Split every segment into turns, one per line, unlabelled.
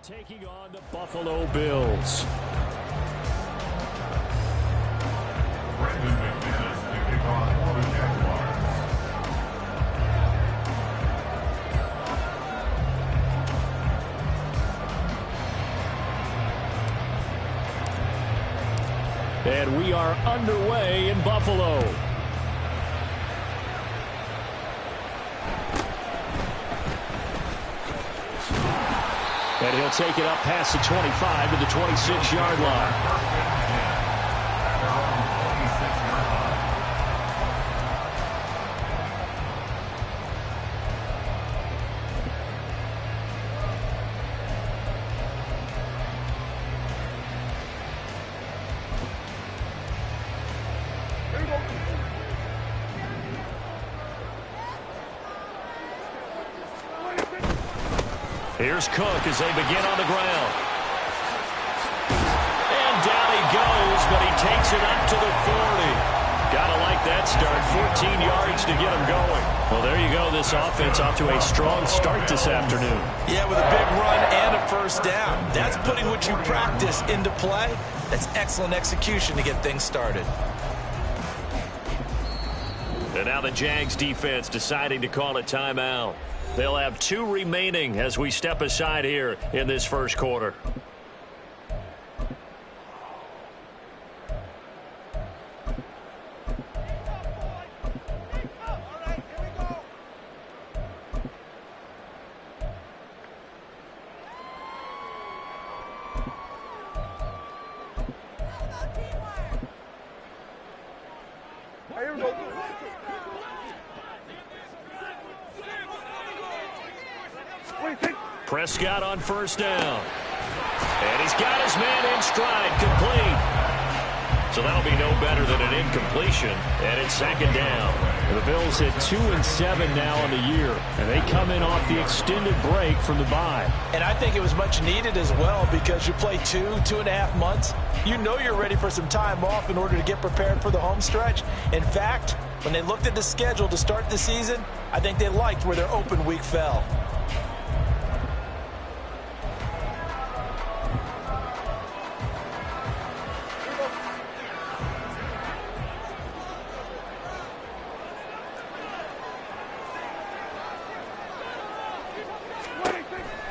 taking on the Buffalo Bills.
Brandon McManus to kick off for the Jaguars.
And we are underway in Buffalo. And he'll take it up past the 25 to the 26-yard line. Here's Cook as they begin on the ground. And down he goes, but he takes it up to the 40. Gotta like that start. 14 yards to get him going. Well, there you go. This offense off to a strong start this afternoon.
Yeah, with a big run and a first down. That's putting what you practice into play. That's excellent execution to get things started.
And now the Jags defense deciding to call a timeout. They'll have 2 remaining as we step aside here in this first quarter. Prescott on first down. And he's got his man in stride, complete. So that'll be no better than an incompletion. And it's second down. The Bills hit 2-7 now on the year. And they come in off the extended break from the bye.
And I think it was much needed as well because you play 2.5 months. You know you're ready for some time off in order to get prepared for the home stretch. In fact, when they looked at the schedule to start the season, I think they liked where their open week fell.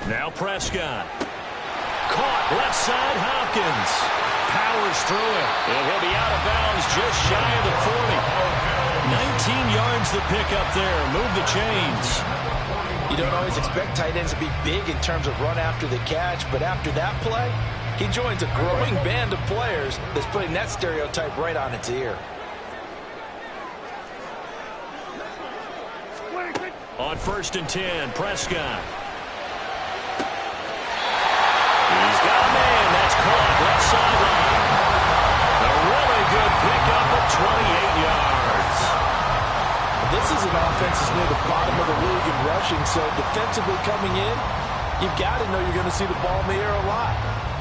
Now Prescott. Caught left side, Hopkins. Powers through it. And he'll be out of bounds just shy of the 40. 19 yards the pickup there. Move the chains.
You don't always expect tight ends to be big in terms of run after the catch, but after that play, he joins a growing band of players that's putting that stereotype right on its ear.
On 1st and 10, Prescott. Got a man that's caught left sideline. A really good pickup of 28 yards.
This is an offense that's near the bottom of the league in rushing, so defensively coming in, you've got to know you're going to see the ball in the air a lot.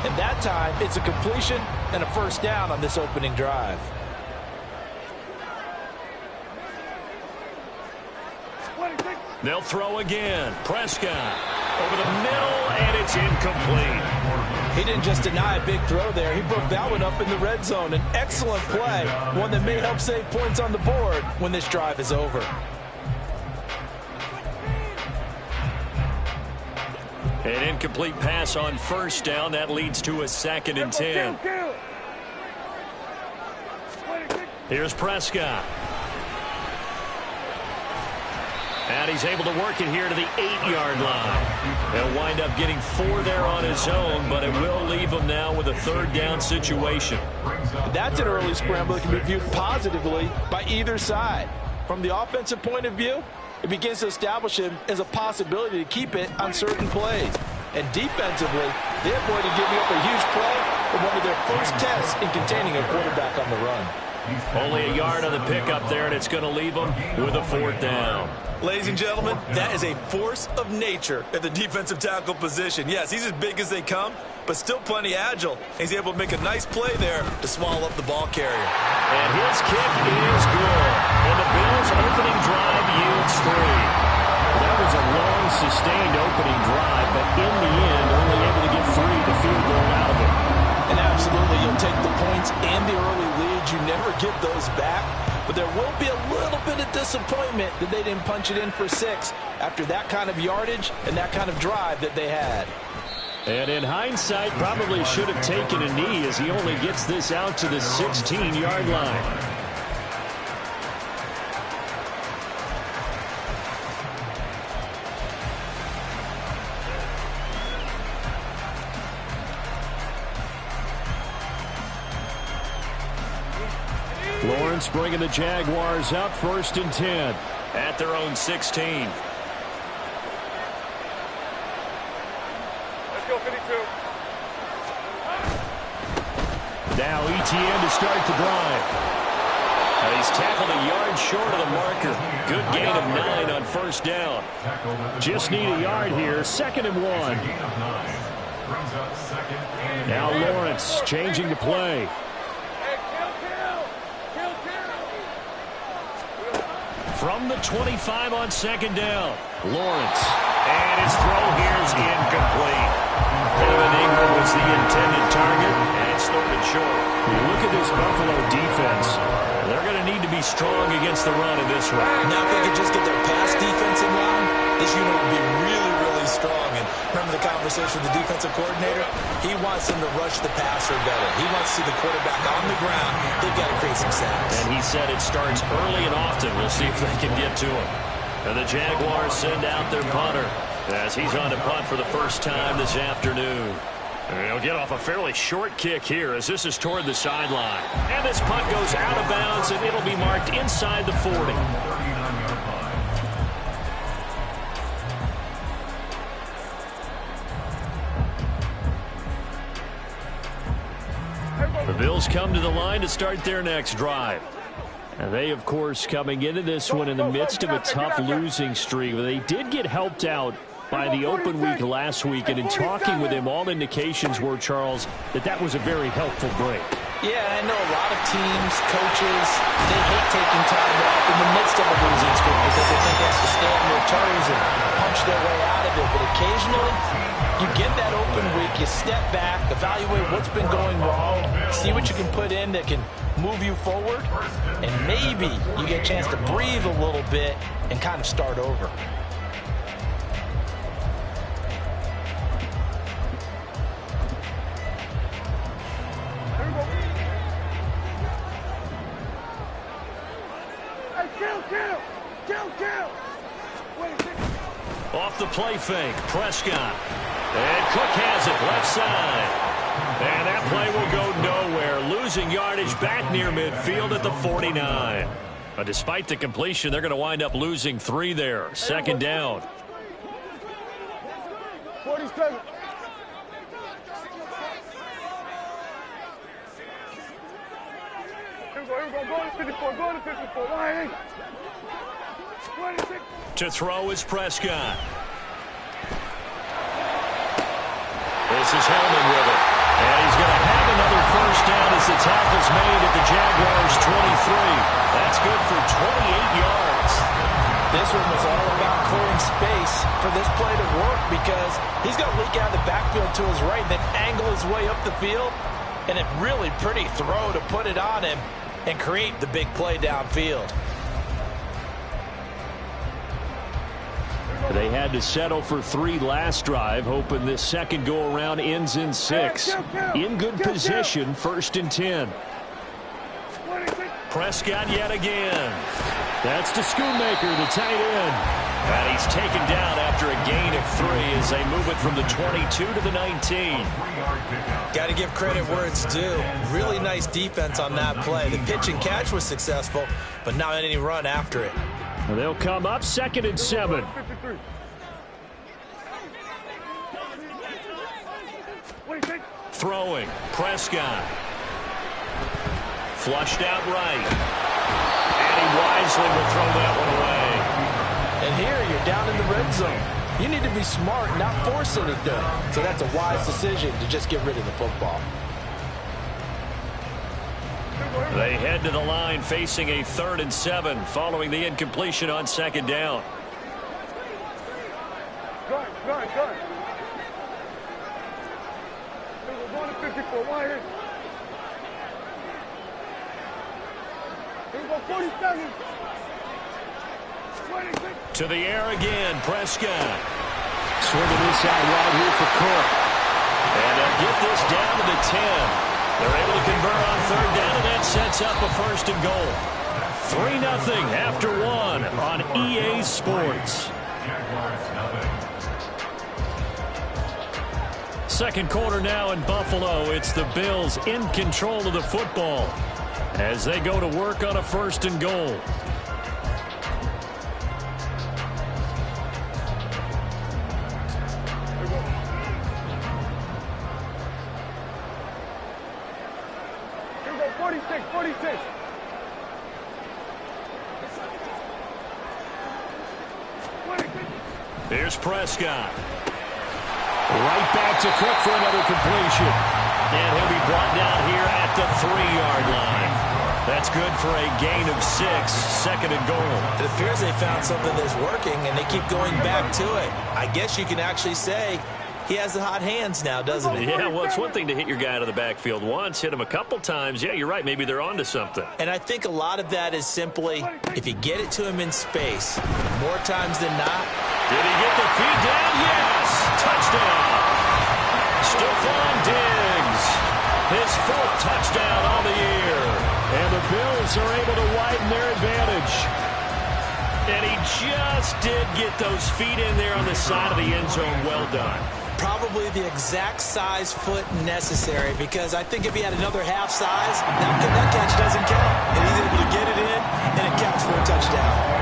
And that time, it's a completion and a first down on this opening drive.
They'll throw again. Prescott over the middle, and it's incomplete.
He didn't just deny a big throw there. He broke that one up in the red zone. An excellent play, one that may help save points on the board when this drive is over.
An incomplete pass on first down. That leads to a 2nd and 10. Here's Prescott. And he's able to work it here to the 8-yard line. He'll wind up getting 4 there on his own, but it will leave him now with a 3rd down situation.
That's an early scramble that can be viewed positively by either side. From the offensive point of view, it begins to establish him as a possibility to keep it on certain plays. And defensively, they avoided giving up a huge play in one of their first tests in containing a quarterback on the run.
Only a yard on the pickup there, and it's going to leave him with a 4th down.
Ladies and gentlemen, that is a force of nature at the defensive tackle position. Yes, he's as big as they come, but still plenty agile. He's able to make a nice play there to swallow up the ball carrier.
And his kick is good. And the Bills' opening drive yields 3. That was a long, sustained opening drive, but in the end, only able to get
never get those back, but there will be a little bit of disappointment that they didn't punch it in for 6 after that kind of yardage and that kind of drive that they had.
And in hindsight, probably should have taken a knee as he only gets this out to the 16-yard line. Lawrence bringing the Jaguars up 1st and 10 at their own 16.
Let's go, 52.
Now ETN to start the drive. He's tackled a yard short of the marker. Good gain of 9 on 1st down. Just need a yard here. 2nd and 1. Now Lawrence changing to play. From the 25 on 2nd down. Lawrence. And his throw here is incomplete. Evan Ingram was the intended target, and it's 3rd and short. Look at this Buffalo defense. They're going to need to be strong against the run in this one.
Now, if they could just get their pass defense in line, this unit would be really, really strong. And remember the conversation with the defensive coordinator? He wants them to rush the passer better. He wants to see the quarterback on the ground. They've got to create some sacks.
And he said it starts early and often. We'll see if they can get to him. And the Jaguars send out their punter as he's on to punt for the first time this afternoon. And he'll get off a fairly short kick here as this is toward the sideline. And this punt goes out of bounds, and it'll be marked inside the 40. The Bills come to the line to start their next drive. And they, of course, coming into this one in the midst of a tough losing streak. They did get helped out by the open week last week, and in talking with him, all indications were, Charles, that was a very helpful break.
Yeah, I know a lot of teams, coaches, they hate taking time off in the midst of a losing streak because they think they have to stay on their toes and punch their way out of it. But occasionally, you get that open week, you step back, evaluate what's been going wrong, see what you can put in that can move you forward, and maybe you get a chance to breathe a little bit and kind of start over.
Off the play fake, Prescott. And Cook has it left side. And that play will go nowhere. Losing yardage back near midfield at the 49. But despite the completion, they're going to wind up losing 3 there. 2nd down.
47. Here we go. Go to 54. Go to 54. Why? 26.
To throw is Prescott. This is Hellman with it. And he's going to have another 1st down as the tackle's made at the Jaguars' 23. That's good for 28 yards.
This one was all about clearing space for this play to work because he's going to leak out of the backfield to his right, then angle his way up the field. And a really pretty throw to put it on him and create the big play downfield.
They had to settle for 3 last drive, hoping this second go-around ends in 6. In good position, 1st and 10. Prescott yet again. That's to Schoonmaker, the tight end. And he's taken down after a gain of 3 as they move it from the 22 to the 19.
Got to give credit where it's due. Really nice defense on that play. The pitch and catch was successful, but not any run after it.
And they'll come up 2nd and 7. Throwing, Prescott. Flushed out right. And he wisely will throw that one away.
And here you're down in the red zone. You need to be smart, not force anything. So that's a wise decision to just get rid of the football.
They head to the line facing a 3rd and 7 following the incompletion on 2nd down.
Go. Go to 54. Why? go 47. 26.
To the air again, Prescott. Swinging inside wide here for Cook. And they'll get this down to the 10. They're able to convert on third down, and that sets up a first and goal. 3-0 after one on EA Sports. Second quarter now in Buffalo. It's the Bills in control of the football as they go to work on a first and goal.
Here we go 46, 46.
Here's Prescott. Right back to Cook for another completion. And he'll be brought down here at the 3-yard line. That's good for a gain of 6, second and goal.
It appears they found something that's working, and they keep going back to it. I guess you can actually say he has the hot hands now, doesn't he?
Yeah, well, it's one thing to hit your guy out of the backfield once, hit him a couple times. Yeah, you're right. Maybe they're onto something.
And I think a lot of that is simply if you get it to him in space, more times than not.
Did he get the feed down? Yes! Touchdown! Stephon Diggs, his 4th touchdown on the year. And the Bills are able to widen their advantage. And he just did get those feet in there on the side of the end zone. Well done.
Probably the exact size foot necessary, because I think if he had another half size, that catch doesn't count. And he's able to get it in, and it counts for a touchdown.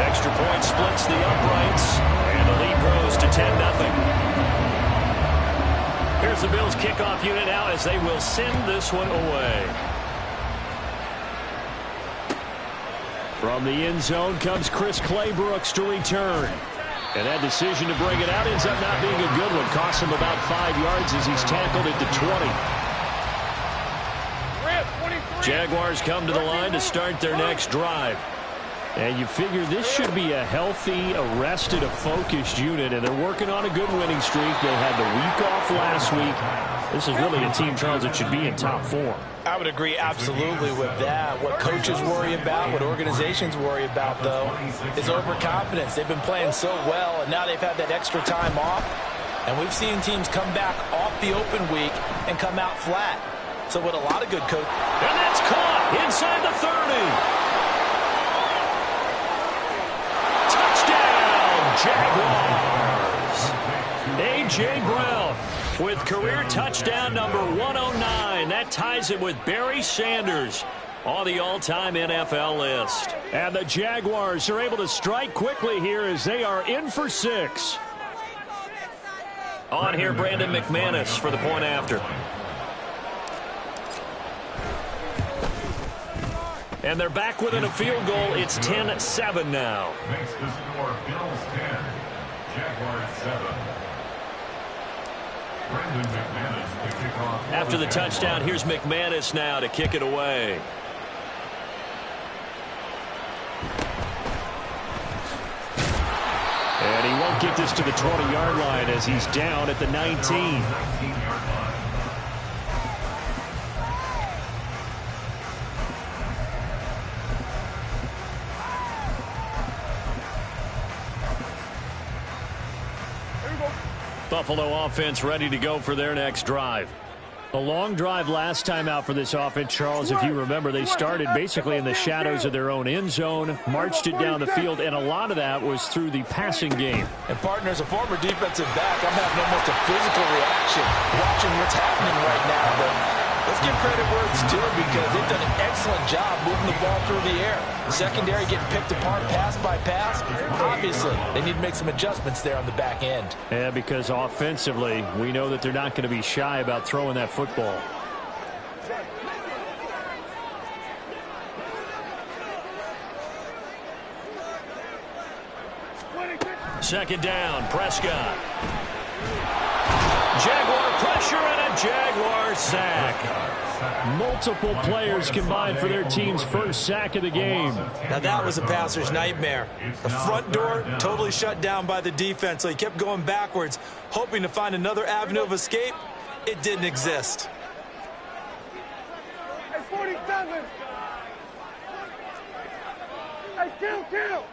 Extra point splits the uprights, and the lead grows to 10-0. Here's the Bills kickoff unit now as they will send this one away. From the end zone comes Chris Claybrooks to return. And that decision to bring it out ends up not being a good one. Costs him about 5 yards as he's tackled at the 20. Jaguars come to the line to start their next drive. And you figure this should be a healthy, arrested, a focused unit, and they're working on a good winning streak. They had the week off last week. This is really a team, Charles, that should be in top form.
I would agree absolutely with that. What coaches worry about, what organizations worry about, though, is overconfidence. They've been playing so well, and now they've had that extra time off. And we've seen teams come back off the open week and come out flat. So with a lot of good coaches.
And that's caught inside the 30. Jaguars. A.J. Brown with career touchdown number 109. That ties him with Barry Sanders on the all-time NFL list. And the Jaguars are able to strike quickly here as they are in for 6. On here, Brandon McManus for the point after. And they're back within a field goal. It's 10-7 now.
Makes the score Bills 10, Jaguars 7. Brandon McManus to kick off.
After the touchdown, here's McManus now to kick it away. And he won't get this to the 20-yard line as he's down at the 19.
19-yard line.
Buffalo offense ready to go for their next drive. A long drive last time out for this offense, Charles. If you remember, they started basically in the shadows of their own end zone, marched it down the field, and a lot of that was through the passing game.
And, partner, as a former defensive back, I'm having almost a physical reaction watching what's happening right now. But let's give credit where it's due, because they've done an excellent job moving the ball through the air. Secondary getting picked apart pass by pass. Obviously, they need to make some adjustments there on the back end.
Yeah, because offensively, we know that they're not going to be shy about throwing that football. Second down, Prescott. Jaguar pressure and a Jaguar sack. Multiple players combined for their team's first sack of the game.
Now that was a passer's nightmare. The front door totally shut down by the defense, so he kept going backwards, hoping to find another avenue of escape. It didn't exist.
47. Hey, kill.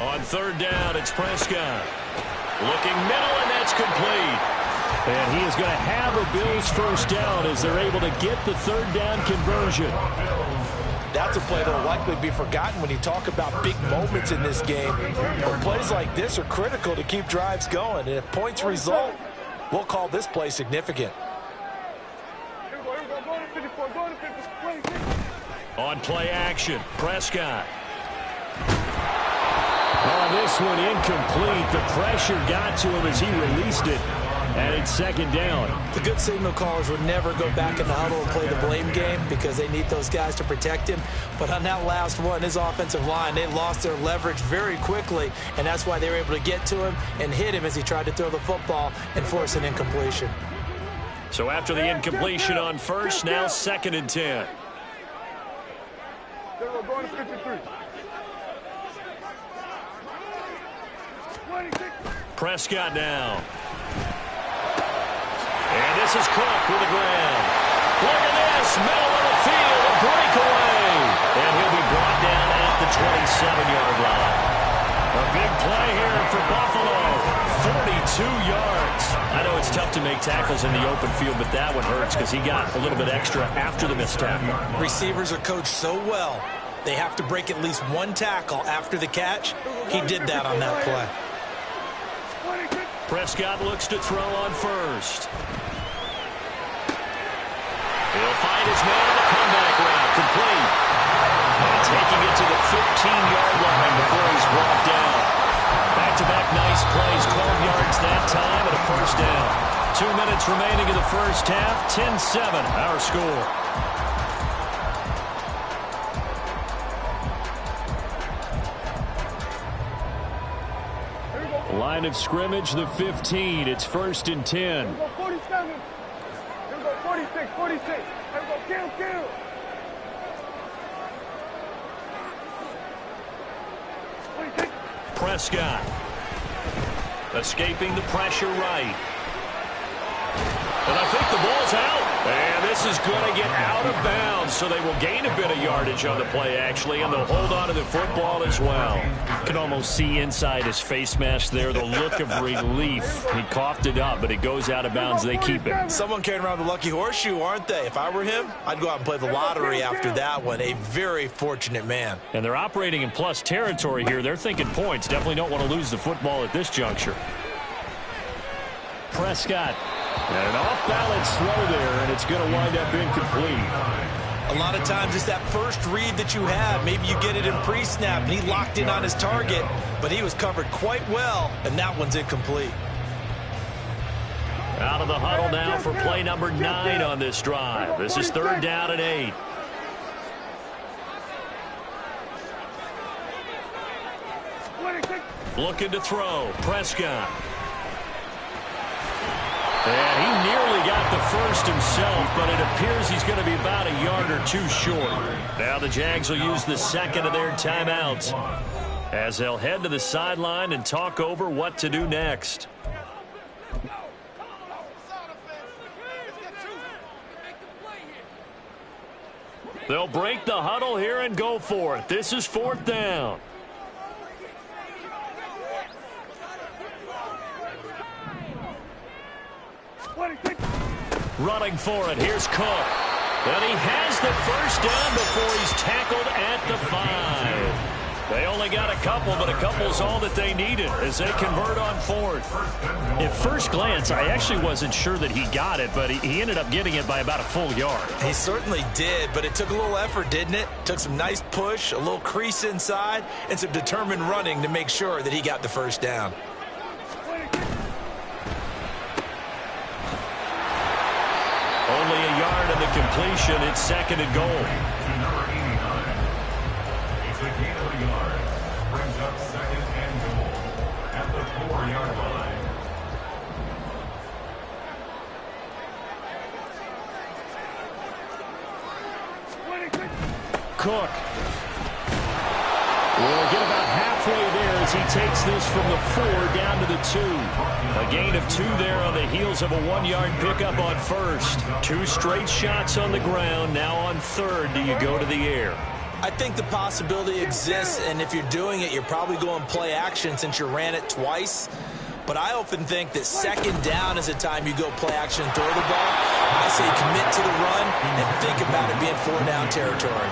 On third down, it's Prescott. Looking middle, and that's complete. And he is going to have a Bills first down as they're able to get the third down conversion.
That's a play that will likely be forgotten when you talk about big moments in this game. But plays like this are critical to keep drives going. And if points result, we'll call this play significant.
On play action, Prescott. On this one, incomplete. The pressure got to him as he released it. And it's second down.
The good signal callers would never go back in the huddle and play the blame game because they need those guys to protect him. But on that last one, his offensive line, they lost their leverage very quickly, and that's why they were able to get to him and hit him as he tried to throw the football and force an incompletion.
So after the incompletion on first, now 2nd and 10.
We're going to 53. 26.
Prescott now. And this is Cook with the ground. Look at this, middle of the field, a breakaway. And he'll be brought down at the 27-yard line. A big play here for Buffalo. 42 yards. I know it's tough to make tackles in the open field, but that one hurts because he got a little bit extra after the missed tackle.
Receivers are coached so well, they have to break at least one tackle after the catch. He did that on that play.
Prescott looks to throw on first. He'll find his man on the comeback route. Complete. And taking it to the 15-yard line before he's brought down. Back-to-back nice plays. 12 yards that time and a first down. 2 minutes remaining in the first half. 10-7 our score. Line of scrimmage, the 15. It's 1st and 10.
Here we go, 47. Here we go, 46. Here we go, kill.
Prescott. Escaping the pressure right. And I think the ball's out. And this is going to get out of bounds, so they will gain a bit of yardage on the play, actually, and they'll hold on to the football as well. You can almost see inside his face mask there the look of relief. He coughed it up, but it goes out of bounds. They keep it.
Someone carrying around the lucky horseshoe, aren't they? If I were him, I'd go out and play the lottery after that one. A very fortunate man.
And they're operating in plus territory here. They're thinking points. Definitely don't want to lose the football at this juncture. Prescott. And an off-balance throw there, and it's going to wind up incomplete.
A lot of times it's that first read that you have. Maybe you get it in pre-snap, and he locked in on his target, but he was covered quite well, and that one's incomplete.
Out of the huddle now for play number 9 on this drive. This is 3rd down and 8. Looking to throw. Prescott. And he nearly got the first himself, but it appears he's going to be about a yard or two short. Now the Jags will use the second of their timeouts as they'll head to the sideline and talk over what to do next. They'll break the huddle here and go for it. This is 4th down. Running for it. Here's Cook. And he has the first down before he's tackled at the 5. They only got a couple, but a couple's all that they needed as they convert on 4th. At first glance, I actually wasn't sure that he got it, but he ended up getting it by about a full yard.
He certainly did, but it took a little effort, didn't it? Took some nice push, a little crease inside, and some determined running to make sure that he got the first down.
Only a yard in the completion. It's 2nd and goal.
To number 89. It's a gain of a yard. Brings up 2nd and goal at the 4-yard line.
Cook will get about halfway there as he takes this from the 4 down to the 2. A gain of 2 there on the heels of a 1-yard pickup on first. 2 straight shots on the ground. Now on 3rd, do you go to the air?
I think the possibility exists, and if you're doing it, you're probably going play action since you ran it twice. But I often think that second down is the time you go play action and throw the ball. I say commit to the run and think about it being 4-down territory.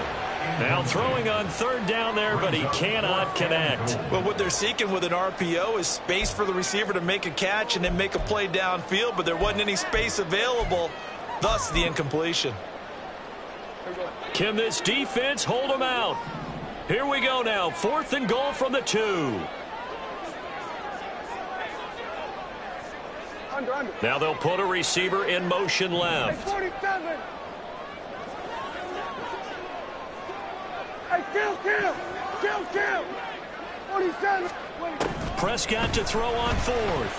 Now throwing on third down there, but he cannot connect.
Well, what they're seeking with an RPO is space for the receiver to make a catch and then make a play downfield, but there wasn't any space available, thus the incompletion.
Can this defense hold him out? Here we go now, 4th and goal from the 2. Now they'll put a receiver in motion left.
47. Hey, kill. 47.
Prescott to throw on 4th.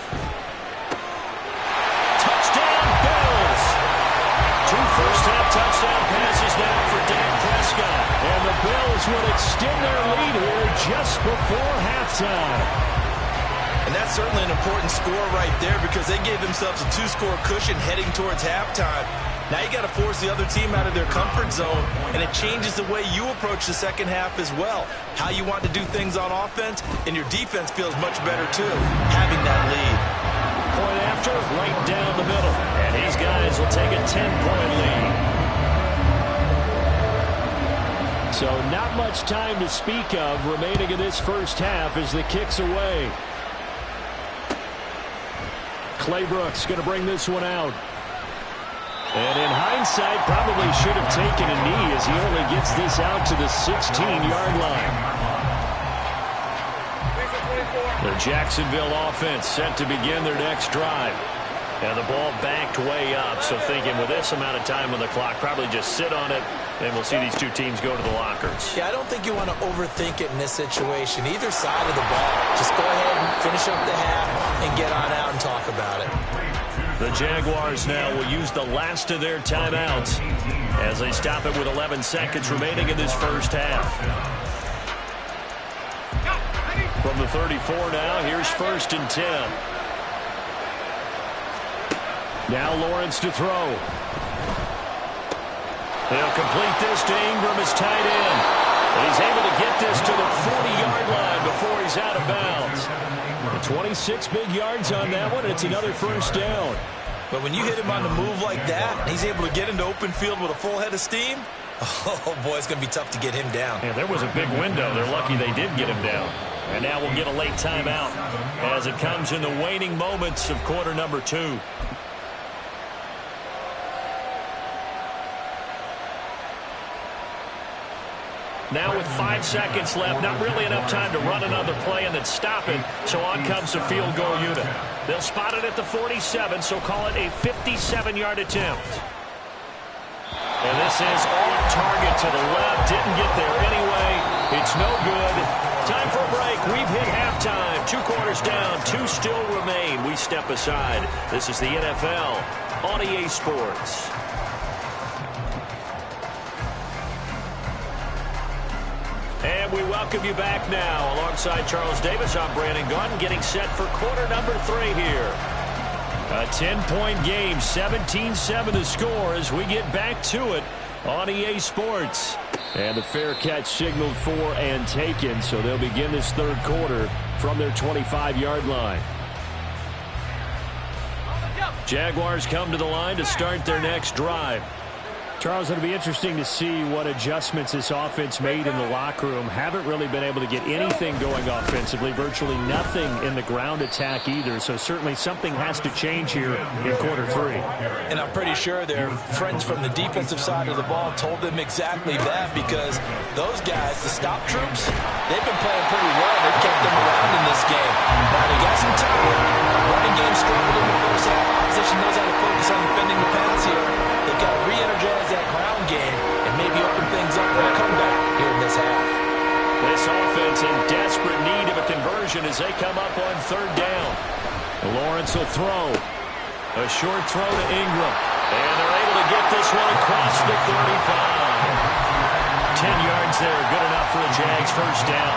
Touchdown, Bills. 2 first-half touchdown passes now for Dak Prescott. And the Bills will extend their lead here just before halftime.
And that's certainly an important score right there because they gave themselves a 2-score cushion heading towards halftime. Now you got to force the other team out of their comfort zone, and it changes the way you approach the second half as well. How you want to do things on offense, and your defense feels much better too, having that lead.
Point after, right down the middle. And these guys will take a 10-point lead. So not much time to speak of remaining in this first half as the kick's away. Clay Brooks going to bring this one out. And in hindsight, probably should have taken a knee as he only gets this out to the 16-yard line. The Jacksonville offense set to begin their next drive. And the ball backed way up, so thinking with this amount of time on the clock, probably just sit on it, and we'll see these two teams go to the lockers.
Yeah, I don't think you want to overthink it in this situation. Either side of the ball, just go ahead and finish up the half and get on out and talk about it.
The Jaguars now will use the last of their timeouts as they stop it with 11 seconds remaining in this first half. From the 34 now, here's 1st and 10. Now Lawrence to throw. They'll complete this to Ingram as tight end. And he's able to get this to the 40-yard line before he's out of bounds. 26 big yards on that one. It's another first down.
But when you hit him on the move like that, and he's able to get into open field with a full head of steam, oh, boy, it's going to be tough to get him down.
Yeah, there was a big window. They're lucky they did get him down. And now we'll get a late timeout as it comes in the waning moments of quarter number 2. Now with 5 seconds left, not really enough time to run another play and then stop it, so on comes the field goal unit. They'll spot it at the 47, so call it a 57-yard attempt. And this is off target to the left, didn't get there anyway. It's no good. Time for a break. We've hit halftime. 2 quarters down, 2 still remain. We step aside. This is the NFL on EA Sports. And we welcome you back now. Alongside Charles Davis, I'm Brandon Gaudin, getting set for quarter number 3 here. A 10-point game, 17-7 the score as we get back to it on EA Sports. And the fair catch signaled for and taken, so they'll begin this third quarter from their 25-yard line. Jaguars come to the line to start their next drive.
Charles, it'll be interesting to see what adjustments this offense made in the locker room. Haven't really been able to get anything going offensively, virtually nothing in the ground attack either. So certainly something has to change here in quarter 3.
And I'm pretty sure their friends from the defensive side of the ball told them exactly that, because those guys, the stop troops, they've been playing pretty well. They've kept them around in this game. Now they got some time. Running game struggled in the first half. Opposition knows how to focus on defending the pass here. They've got to re-energize that ground game and maybe open things up for a comeback here in this half.
This offense in desperate need of a conversion as they come up on third down. Lawrence will throw. A short throw to Ingram. And they're able to get this one across the 35. 10 yards there, good enough for a Jags first down.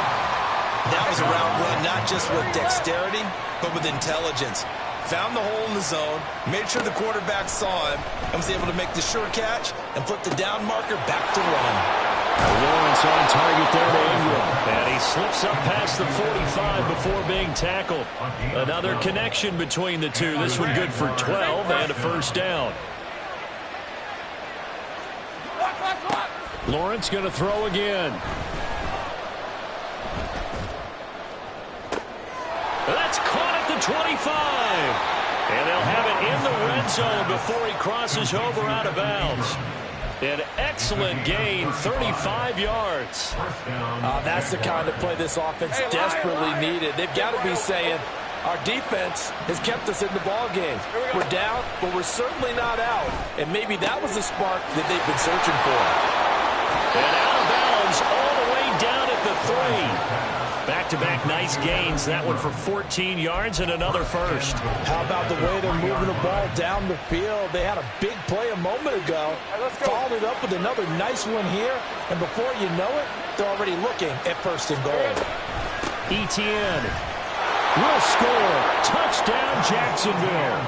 That was a route run not just with dexterity, but with intelligence. Found the hole in the zone, made sure the quarterback saw him, and was able to make the sure catch and flip the down marker back to run.
Lawrence on target there to Ingram. And he slips up past the 45 before being tackled. Another connection between the two. This one good for 12 and a first down. Lawrence going to throw again. That's caught at the 25. And they'll have it in the red zone before he crosses over out of bounds. An excellent gain, 35 yards.
That's the kind of play this offense desperately needed. They've got to be saying, our defense has kept us in the ball game. We're down, but we're certainly not out. And maybe that was the spark that they've been searching for.
And out of bounds all the way down at the 3. Back-to-back nice gains. That one for 14 yards and another first.
How about the way they're moving the ball down the field? They had a big play a moment ago. Followed it up with another nice one here. And before you know it, they're already looking at first and goal.
Etienne will score. Touchdown, Jacksonville.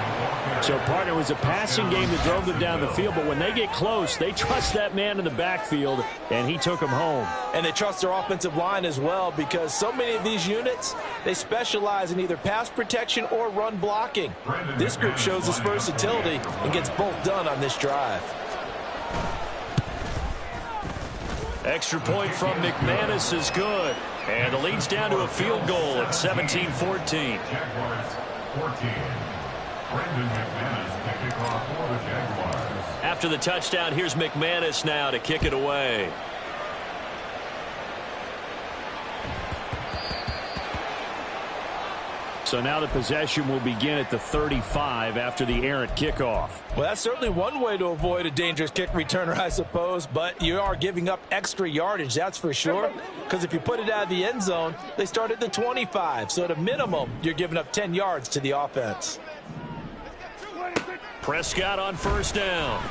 So, partner, it was a passing game that drove them down the field, but when they get close, they trust that man in the backfield, and he took them home.
And they trust their offensive line as well, because so many of these units, they specialize in either pass protection or run blocking. This group shows its versatility and gets both done on this drive.
Extra point from McManus is good. And the lead's down to a field goal at 17-14.
Jaguars 14. Brendan McManus to kick off for the Jaguars.
After the touchdown, here's McManus now to kick it away. So now the possession will begin at the 35 after the errant kickoff.
Well, that's certainly one way to avoid a dangerous kick returner, I suppose, but you are giving up extra yardage, that's for sure, because if you put it out of the end zone, they start at the 25, so at a minimum, you're giving up 10 yards to the offense.
Prescott on first down.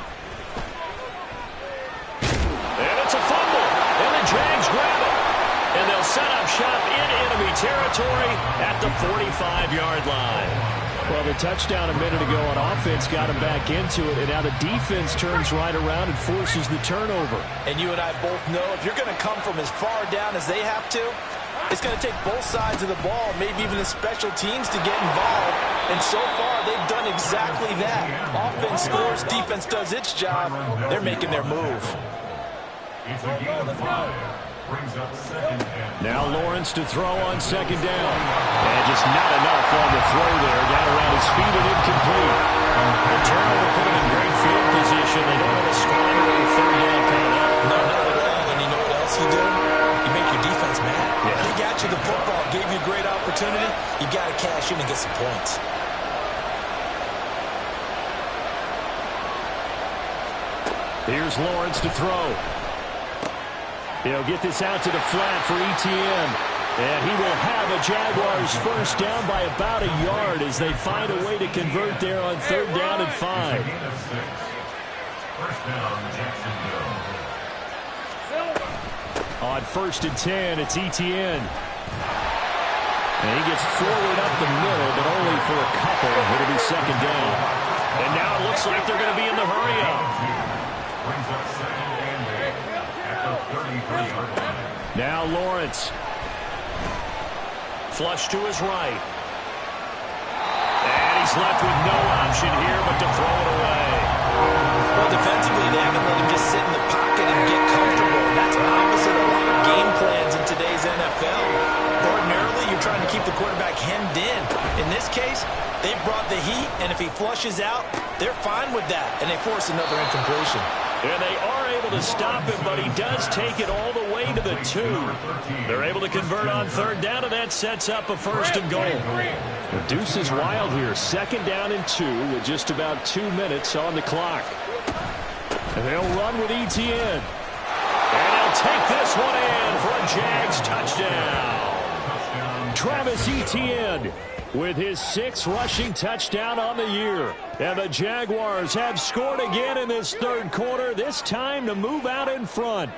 And it's a fumble, and the Jags grab it. And they'll set up shop in enemy territory at the 45-yard line. Well, the touchdown a minute ago on offense got him back into it, and now the defense turns right around and forces the turnover.
And you and I both know if you're going to come from as far down as they have to, it's going to take both sides of the ball, maybe even the special teams to get involved. And so far, they've done exactly that. Offense scores, defense does its job. They're making their move.
It's a game of 5. Brings up second and
now Lawrence to throw on second down. And just not enough on the throw there. Got around his feet and incomplete. The turnover put him in great field position. They don't want to squander the third down coming up.
No, not at all. And you know what else you do? You make your defense mad.
Yeah.
They got you the football, gave you a great opportunity. You got to cash in and get some points.
Here's Lawrence to throw. He'll get this out to the flat for Etienne. And he will have a Jaguars first down by about a yard as they find a way to convert there on third down and 5.
First down, Jacksonville.
On first and 10, it's Etienne. And he gets forward up the middle, but only for a couple. It'll be second down. And now it looks like they're going to be in the hurry-up.
Brings up second and 8 at the 33-yard line.
Now Lawrence. Flush to his right. And he's left with no option here but to throw it away.
Well, defensively, they haven't let him just sit in the pocket and get comfortable. That's opposite a lot of game plans in today's NFL. Ordinarily, you're trying to keep the quarterback hemmed in. In this case, they brought the heat, and if he flushes out, they're fine with that, and they force another incompletion.
And they are able to stop him, but he does take it all the way to the 2. They're able to convert on third down, and that sets up a first and goal. The deuce is wild here. Second down and 2 with just about 2 minutes on the clock. And they'll run with Etienne. And he'll take this one in for a Jags touchdown. Travis Etienne with his 6th rushing touchdown on the year. And the Jaguars have scored again in this third quarter, this time to move out in front.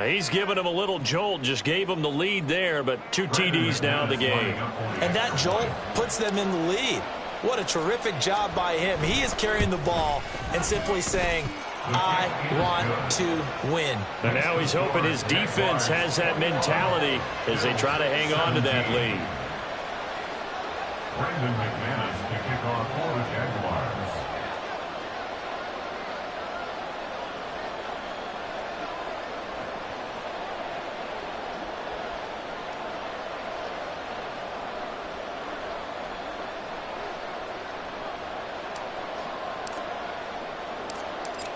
He's given him a little jolt, just gave him the lead there, but 2 TDs now in the game.
And that jolt puts them in the lead. What a terrific job by him. He is carrying the ball and simply saying, I want to win.
And now he's hoping his defense has that mentality as they try to hang on to that lead.
Brandon McManus to kick off for the Jaguars.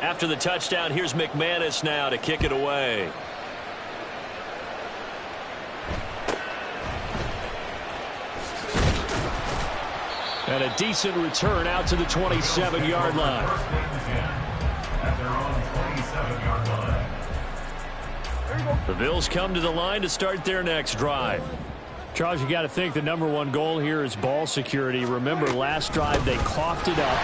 After the touchdown, here's McManus now to kick it away. And a decent return out to the 27-yard line.
At their own 27-yard line.
The Bills come to the line to start their next drive.
Charles, you got to think the #1 goal here is ball security. Remember, last drive they coughed it up.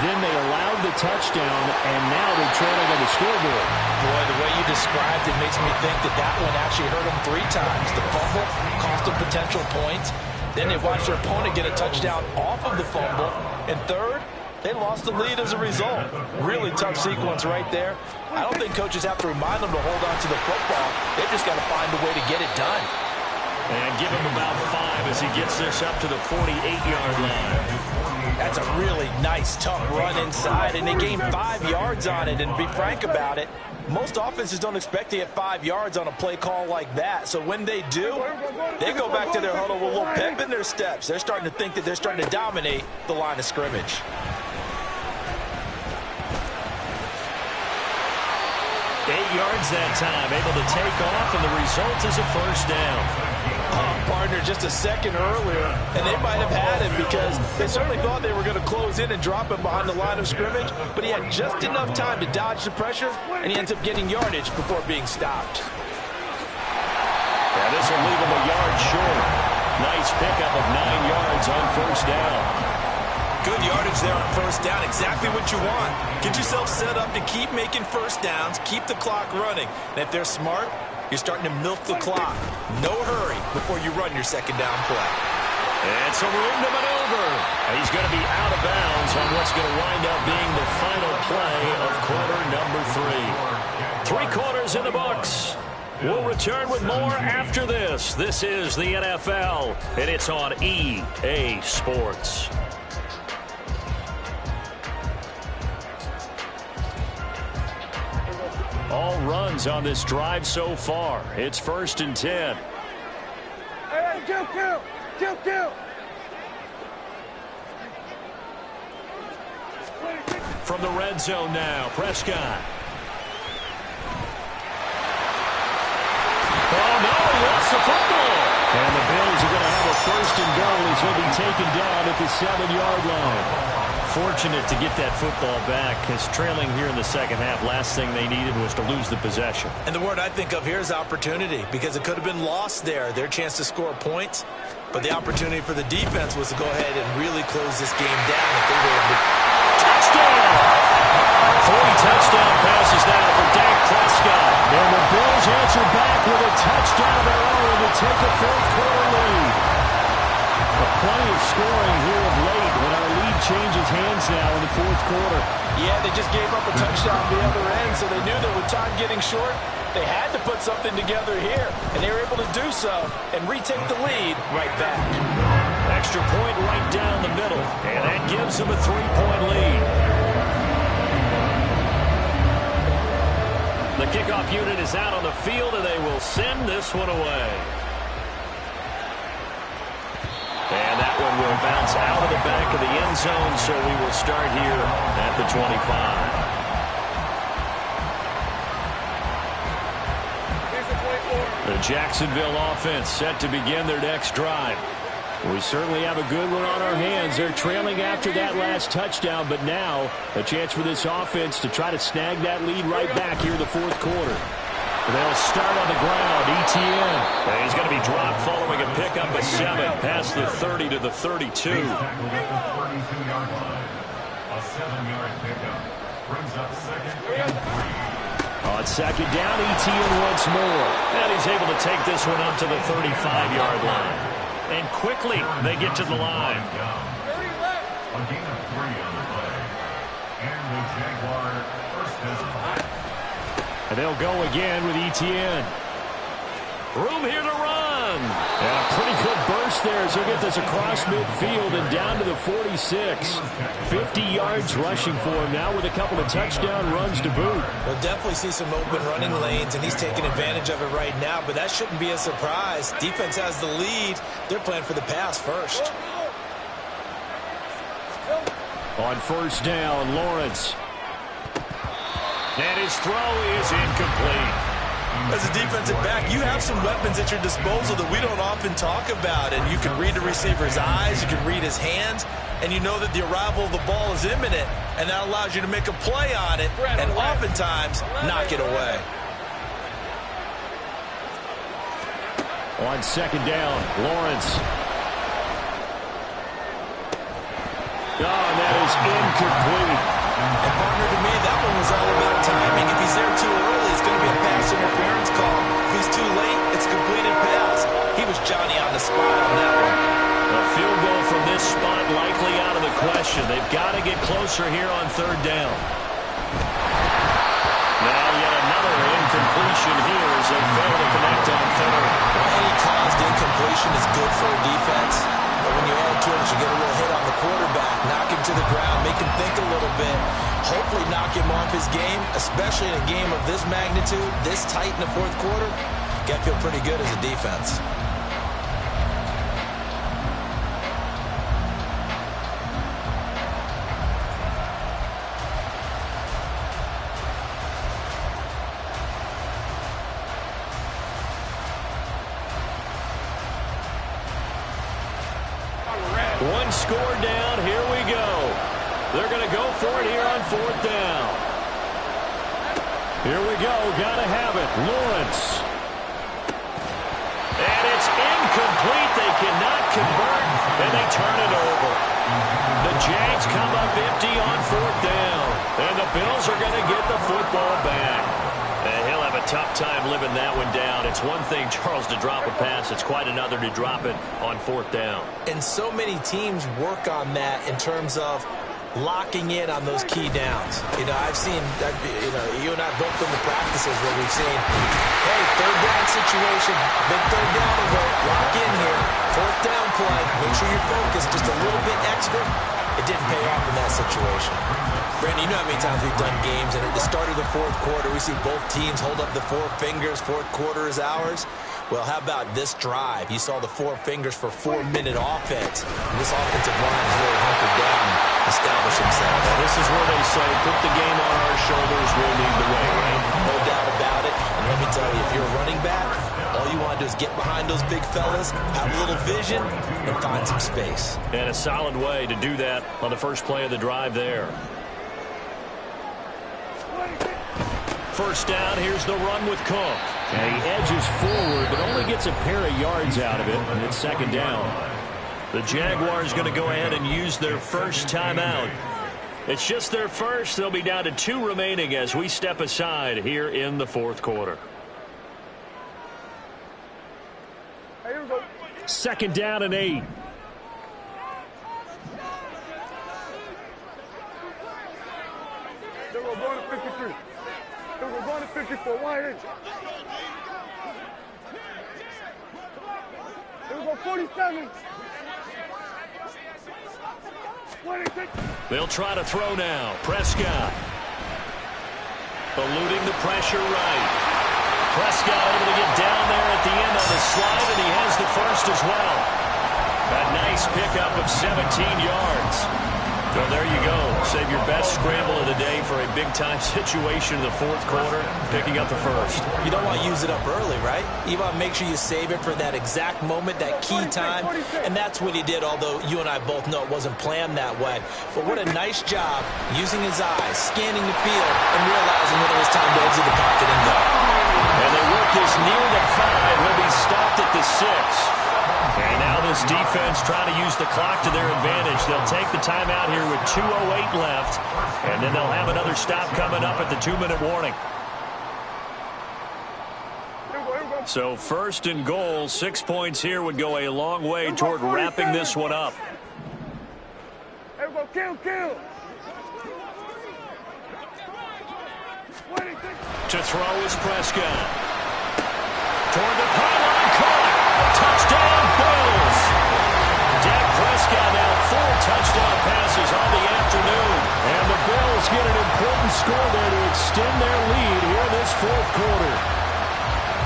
Then they allowed the touchdown, and now they're trailing on the scoreboard.
Boy, the way you described it makes me think that one actually hurt them 3 times. The fumble cost them potential points. Then they watched their opponent get a touchdown off of the fumble. And third, they lost the lead as a result. Really tough sequence right there. I don't think coaches have to remind them to hold on to the football. They've just got to find a way to get it done.
And give him about 5 as he gets this up to the 48-yard line.
That's a really nice, tough run inside, and they gained 5 yards on it. And to be frank about it, most offenses don't expect to get 5 yards on a play call like that. So when they do, they go back to their huddle with a little pep in their steps. They're starting to think that they're starting to dominate the line of scrimmage.
Yards that time, able to take off, and the result is a first down.
Partner just a second earlier, and they might have had him because they certainly thought they were going to close in and drop him behind the line of scrimmage, but he had just enough time to dodge the pressure, and he ends up getting yardage before being stopped.
Yeah, this will leave him a yard short. Nice pickup of 9 yards on first down.
Good yardage there on first down, exactly what you want. Get yourself set up to keep making first downs, keep the clock running. And if they're smart, you're starting to milk the clock. No hurry before you run your second down play.
And some room to maneuver. He's going to be out of bounds on what's going to wind up being the final play of quarter number 3. 3 quarters in the books. We'll return with more after this. This is the NFL, and it's on EA Sports. All runs on this drive so far. It's 1st and 10.
Hey, kill.
From the red zone now, Prescott. Oh, no, he lost the football. And the Bills are going to have a 1st and goal as he'll be taken down at the 7-yard line. Fortunate to get that football back, because trailing here in the second half, last thing they needed was to lose the possession.
And the word I think of here is opportunity, because it could have been lost there, their chance to score points. But the opportunity for the defense was to go ahead and really close this game down if they were able to.
Touchdown! 3 touchdown passes now for Dak Prescott.
And the Bills answer back with a touchdown of their own to take a 4th quarter lead. Plenty of scoring here of late when our lead changes hands now in the 4th quarter.
Yeah, they just gave up a touchdown on the other end, so they knew that with time getting short, they had to put something together here, and they were able to do so and retake the lead right back.
Extra point right down the middle, and that gives them a 3-point lead. The kickoff unit is out on the field, and they will send this one away. And that one will bounce out of the back of the end zone, so we will start here at the 25. The Jacksonville offense set to begin their next drive. We certainly have a good one on our hands. They're trailing after that last touchdown, but now a chance for this offense to try to snag that lead right back here in the 4th quarter. They'll start on the ground. Etienne. And he's going to be dropped following a pickup of 7 past the 30 to the 32.
He's tackled at the 32-yard line. A 7-yard pickup brings up 2nd and 3.
On 2nd down, Etienne once more. And he's able to take this one up to the 35-yard line. And quickly they get to the line.
A gain of 3 on the play. And the Jaguar first down.
And they'll go again with Etienne.
Room here to run.
And a pretty good burst there as he'll get this across midfield and down to the 46. 50 yards rushing for him now with a couple of touchdown runs to boot.
We'll definitely see some open running lanes, and he's taking advantage of it right now, but that shouldn't be a surprise. Defense has the lead. They're playing for the pass first.
On first down, Lawrence.
And his throw is incomplete.
As a defensive back, you have some weapons at your disposal that we don't often talk about, and you can read the receiver's eyes, you can read his hands, and you know that the arrival of the ball is imminent, and that allows you to make a play on it and oftentimes knock it away.
On second down, Lawrence. And that is incomplete.
And partner, to me, that one was all about timing. If he's there too early, it's going to be a pass interference call. If he's too late, it's a completed pass. He was Johnny on the spot on that one.
A field goal from this spot likely out of the question. They've got to get closer here on third down. Now yet another incompletion here as they fail to connect on third.
Any caused incompletion is good for a defense. But when you add to it, you get a little hit on the quarterback, knock him to the ground, make him think a little bit, hopefully knock him off his game, especially in a game of this magnitude, this tight in the fourth quarter. Got to feel pretty good as a defense.
One score down. Here we go. They're going to go for it here on fourth down.
Here we go. Got to have it. Lawrence.
And it's incomplete. They cannot convert, and they turn it over. The Jags come up empty on fourth down, and the Bills are going to get the football back. And he'll have a tough time living that one down. It's one thing, Charles, to drop a pass. It's quite another to drop it on fourth down.
And so many teams work on that in terms of locking in on those key downs. You know, I've seen, you and I both been to practices where we've seen, hey, third down situation, big third down alert, lock in here, fourth down play, make sure you're focused just a little bit extra. It didn't pay off in that situation. Brandon, you know how many times we've done games, and at the start of the fourth quarter, we see both teams hold up the four fingers, fourth quarter is ours. Well, how about this drive? You saw the four fingers for 4-minute offense. And this offensive line is really hunkered down and established themselves.
Well, this is where they say, put the game on our shoulders, we'll lead the way, right?
No doubt about it. And let me tell you, if you're a running back, all you want to do is get behind those big fellas, have a little vision, and find some space.
And a solid way to do that on the first play of the drive there. First down, here's the run with Cook.
And he edges forward, but only gets a pair of yards out of it, and it's second down.
The Jaguars going to go ahead and use their first timeout. It's just their first. They'll be down to 2 remaining as we step aside here in the fourth quarter.
Second down and 8.
They were going to 53. They were going to 54. 1 inch. They were going 47. 26.
They'll try to throw now. Prescott. Eluding the pressure right. Prescott able to get down there at the end on the slide, and he has the first as well. A nice pickup of 17 yards. So there you go. Save your best scramble of the day for a big-time situation in the fourth quarter, picking up the first.
You don't want to use it up early, right? You want to make sure you save it for that exact moment, that key time. And that's what he did, although you and I both know it wasn't planned that way. But what a nice job using his eyes, scanning the field, and realizing when it was time to exit the pocket and go.
And they work this near the 5. He'll be stopped at the 6. And now this defense trying to use the clock to their advantage. They'll take the timeout here with 2:08 left. And then they'll have another stop coming up at the 2-minute warning. So first and goal, 6 points here would go a long way toward wrapping this one up.
Everybody kill.
To throw is Prescott. Toward the pylon, caught. Touchdown, Bills. Dak Prescott now 4 touchdown passes on the afternoon. And the Bills get an important score there to extend their lead here in this fourth quarter.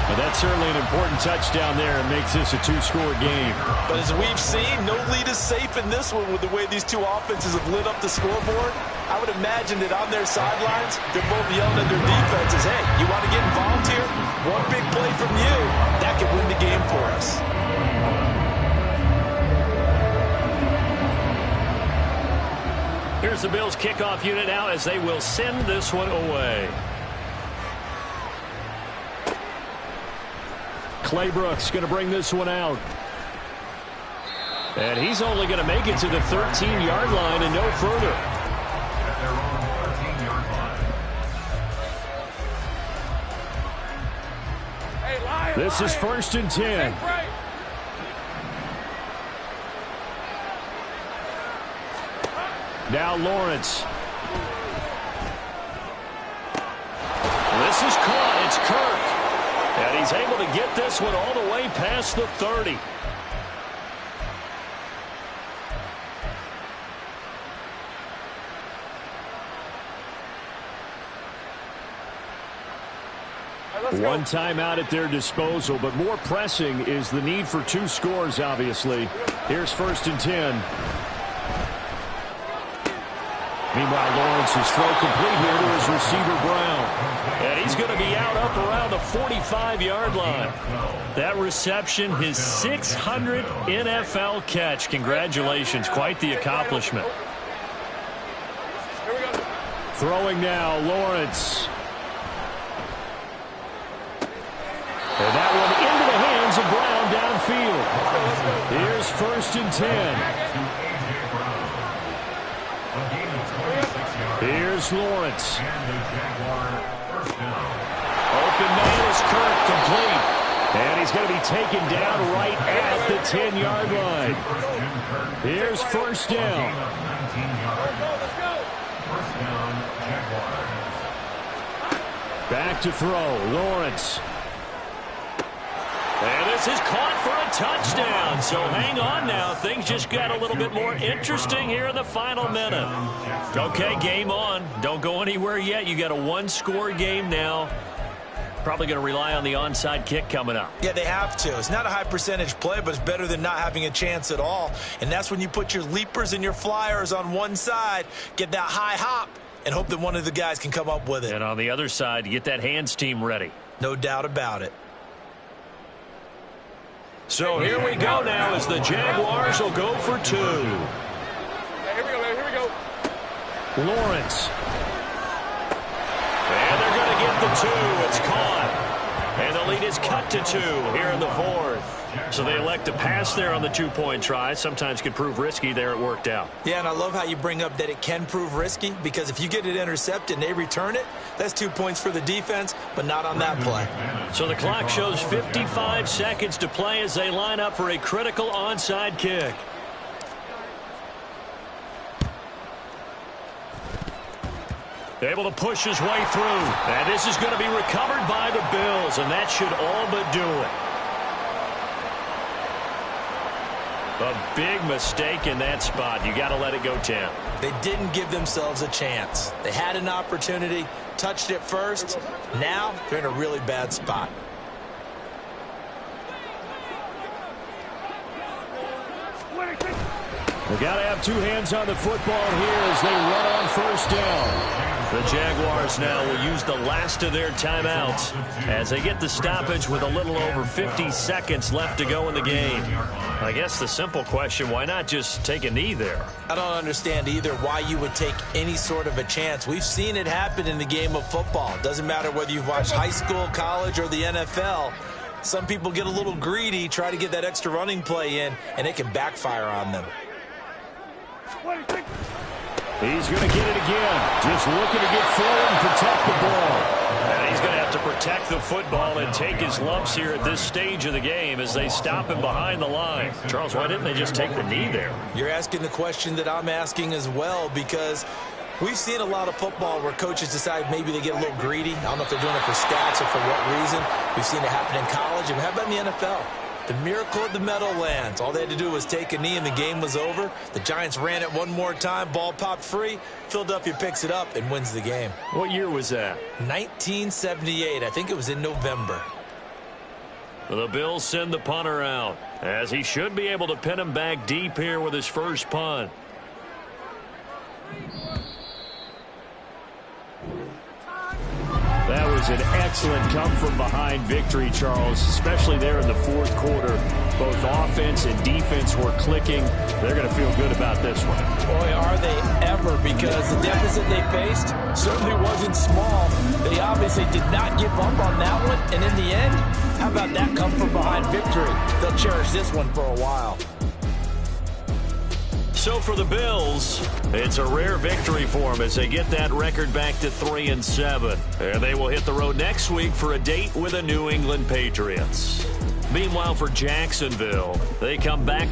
Well, that's certainly an important touchdown there and makes this a 2-score game.
But as we've seen, no lead is safe in this one with the way these two offenses have lit up the scoreboard. I would imagine that on their sidelines, they're both yelling at their defenses, hey, you want to get involved here? One big play from you, that could win the game for us.
Here's the Bills kickoff unit now as they will send this one away.
Clay Brooks going to bring this one out.
And he's only going to make it to the 13-yard line and no further.
At their own 13-yard line.
This is 1st and 10. Now Lawrence.
This is caught. It's Kirk. And he's able to get this one all the way past the 30.
One timeout at their disposal, but more pressing is the need for 2 scores, obviously. Here's 1st and 10. Meanwhile, Lawrence's throw complete here to his receiver, Brown.
And he's going to be out up around the 45-yard line. That reception, his 600th NFL catch. Congratulations. Quite the accomplishment.
Throwing now, Lawrence. And that one into the hands of Brown downfield. Here's 1st and 10. Here's Lawrence.
Open man is Kirk, complete.
And he's going to be taken down right at the 10-yard line. Here's 1st down. Back to throw, Lawrence.
And this is caught for a touchdown. So hang on now. Things just got a little bit more interesting here in the final minute. Okay, game on. Don't go anywhere yet. You got a 1-score game now. Probably going to rely on the onside kick coming up.
Yeah, they have to. It's not a high percentage play, but it's better than not having a chance at all. And that's when you put your leapers and your flyers on one side, get that high hop, and hope that one of the guys can come up with it.
And on the other side, you get that hands team ready.
No doubt about it.
So here we go now as the Jaguars will go for 2.
Here we go.
Lawrence.
And they're going to get the 2. It's caught. And the lead is cut to 2 here in the 4th. So they elect to pass there on the 2-point try. Sometimes can prove risky. There it worked out.
Yeah, and I love how you bring up that it can prove risky, because if you get it intercepted and they return it, that's 2 points for the defense, but not on that play.
So the clock shows 55 seconds to play as they line up for a critical onside kick. Able to push his way through. And this is going to be recovered by the Bills, and that should all but do it. A big mistake in that spot. You got to let it go 10.
They didn't give themselves a chance. They had an opportunity, touched it first. Now they're in a really bad spot.
They got to have 2 hands on the football here as they run on 1st down.
The Jaguars now will use the last of their timeouts as they get the stoppage with a little over 50 seconds left to go in the game. I guess the simple question, why not just take a knee there?
I don't understand either why you would take any sort of a chance. We've seen it happen in the game of football. Doesn't matter whether you've watched high school, college, or the NFL. Some people get a little greedy, try to get that extra running play in, and it can backfire on them.
He's going to get it again. Just looking to get forward and protect the ball.
And he's going to have to protect the football and take his lumps here at this stage of the game as they stop him behind the line. Charles, why didn't they just take the knee there?
You're asking the question that I'm asking as well, because We've seen a lot of football where coaches decide maybe they get a little greedy. I don't know if they're doing it for stats or for what reason. We've seen it happen in college. And how about in the NFL? The miracle of the Meadowlands. All they had to do was take a knee and the game was over. The Giants ran it one more time. Ball popped free. Philadelphia picks it up and wins the game.
What year was that?
1978. I think it was in November.
The Bills send the punter out, as he should be able to pin him back deep here with his first punt.
That was an excellent come-from-behind victory, Charles, especially there in the fourth quarter. Both offense and defense were clicking. They're going to feel good about this one.
Boy, are they ever, because the deficit they faced certainly wasn't small. They obviously did not give up on that one, and in the end, how about that come-from-behind victory? They'll cherish this one for a while.
So for the Bills, it's a rare victory for them as they get that record back to 3-7. And they will hit the road next week for a date with the New England Patriots. Meanwhile, for Jacksonville, they come back